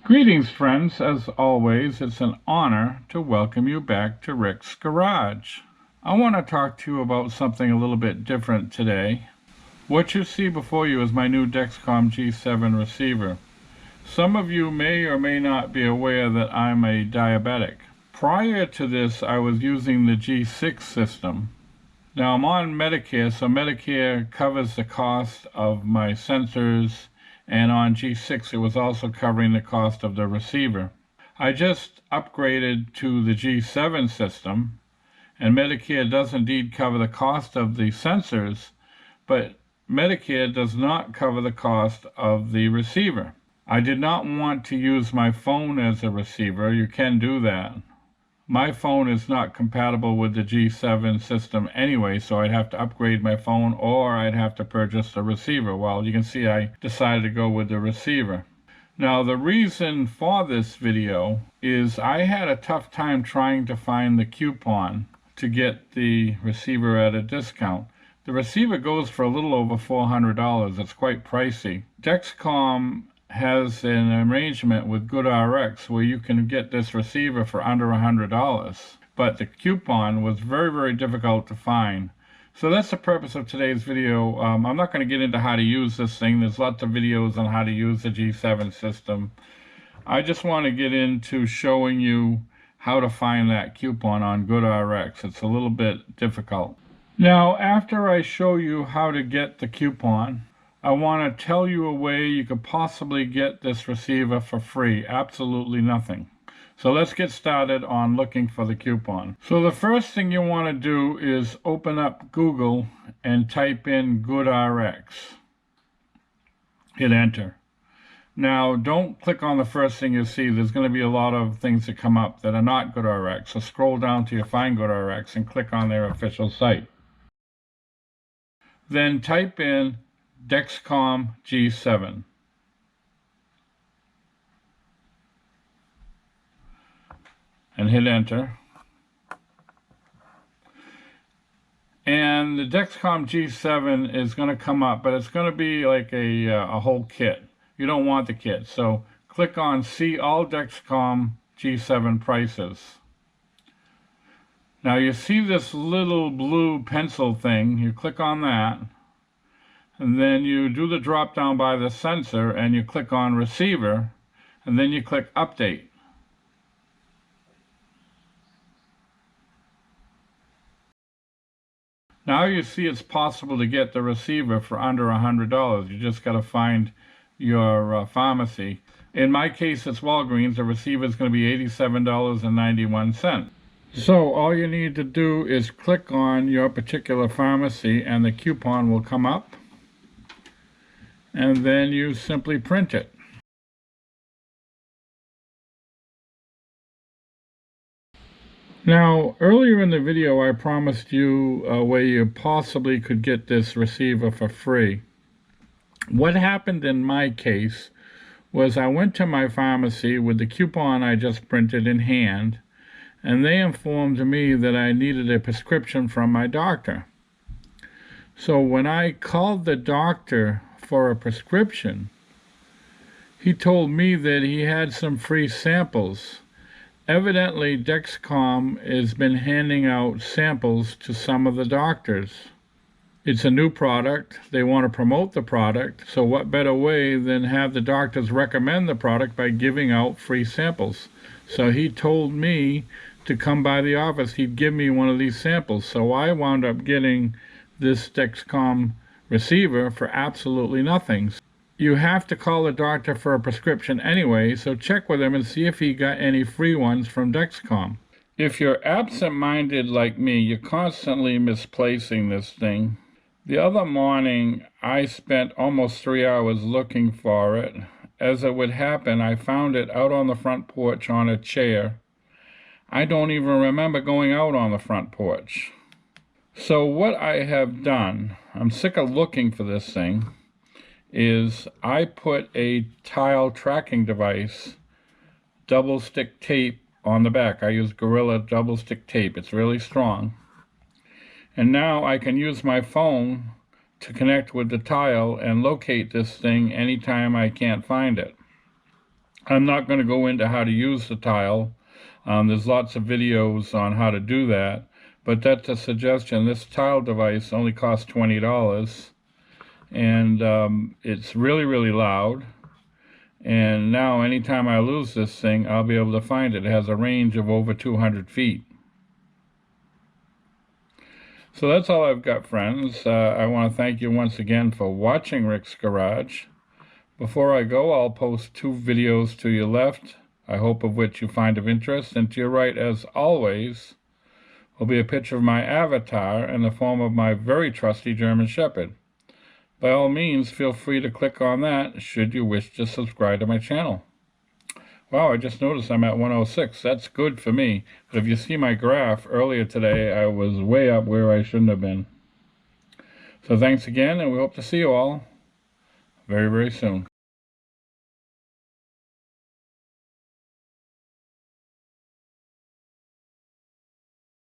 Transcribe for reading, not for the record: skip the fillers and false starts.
Greetings, friends. As always, it's an honor to welcome you back to Rick's Garage. I want to talk to you about something a little bit different today. What you see before you is my new Dexcom G7 receiver. Some of you may or may not be aware that I'm a diabetic. Prior to this, I was using the G6 system. Now, I'm on Medicare, so Medicare covers the cost of my sensors, and on G6 it was also covering the cost of the receiver. I just upgraded to the G7 system, and Medicare does indeed cover the cost of the sensors, but Medicare does not cover the cost of the receiver. I did not want to use my phone as a receiver. You can do that. My phone is not compatible with the G7 system anyway, so I'd have to upgrade my phone or I'd have to purchase a receiver. Well, you can see I decided to go with the receiver. Now, the reason for this video is I had a tough time trying to find the coupon to get the receiver at a discount. The receiver goes for a little over $400. It's quite pricey. Dexcom has an arrangement with GoodRx where you can get this receiver for under $100, but the coupon was very difficult to find. So that's the purpose of today's video. I'm not going to get into how to use this thing. There's lots of videos on how to use the G7 system. I just want to get into showing you how to find that coupon on GoodRx. It's a little bit difficult. Now, after I show you how to get the coupon, I want to tell you a way you could possibly get this receiver for free. Absolutely nothing. So let's get started on looking for the coupon. So the first thing you want to do is open up Google and type in GoodRx. Hit enter. Now, don't click on the first thing you see. There's going to be a lot of things that come up that are not GoodRx. So scroll down to your Find GoodRx and click on their official site. Then type in Dexcom G7. And hit enter. And the Dexcom G7 is going to come up, but it's going to be like a whole kit. You don't want the kit. So click on See All Dexcom G7 Prices. Now you see this little blue pencil thing. You click on that. And then you do the drop down by the sensor and you click on Receiver, and then you click Update. Now you see it's possible to get the receiver for under $100. You just got to find your pharmacy. In my case, it's Walgreens. The receiver is going to be $87.91. So all you need to do is click on your particular pharmacy and the coupon will come up. And then you simply print it. Now, earlier in the video, I promised you a way you possibly could get this receiver for free. What happened in my case was I went to my pharmacy with the coupon I just printed in hand, and they informed me that I needed a prescription from my doctor. So when I called the doctor for a prescription, he told me that he had some free samples. Evidently, Dexcom has been handing out samples to some of the doctors. It's a new product. They want to promote the product. So what better way than have the doctors recommend the product by giving out free samples? So he told me to come by the office. He'd give me one of these samples. So I wound up getting this Dexcom receiver for absolutely nothing. You have to call the doctor for a prescription anyway, so check with him and see if he got any free ones from Dexcom. If you're absent-minded like me, you're constantly misplacing this thing. The other morning, I spent almost 3 hours looking for it. As it would happen, I found it out on the front porch on a chair. I don't even remember going out on the front porch. So what I have done, I'm sick of looking for this thing, is I put a tile tracking device, double stick tape on the back. I use Gorilla double stick tape. It's really strong. And now I can use my phone to connect with the tile and locate this thing anytime I can't find it. I'm not going to go into how to use the tile. There's lots of videos on how to do that, but that's a suggestion. This tile device only costs $20, and it's really, really loud. And now anytime I lose this thing, I'll be able to find it. It has a range of over 200 feet. So that's all I've got, friends. I want to thank you once again for watching Rick's Garage. Before I go, I'll post 2 videos to your left, I hope of which you find of interest, and to your right, as always, will be a picture of my avatar in the form of my very trusty German Shepherd. By all means, feel free to click on that should you wish to subscribe to my channel. Wow, I just noticed I'm at 106. That's good for me. But if you see my graph earlier today, I was way up where I shouldn't have been. So thanks again, and we hope to see you all very, very soon.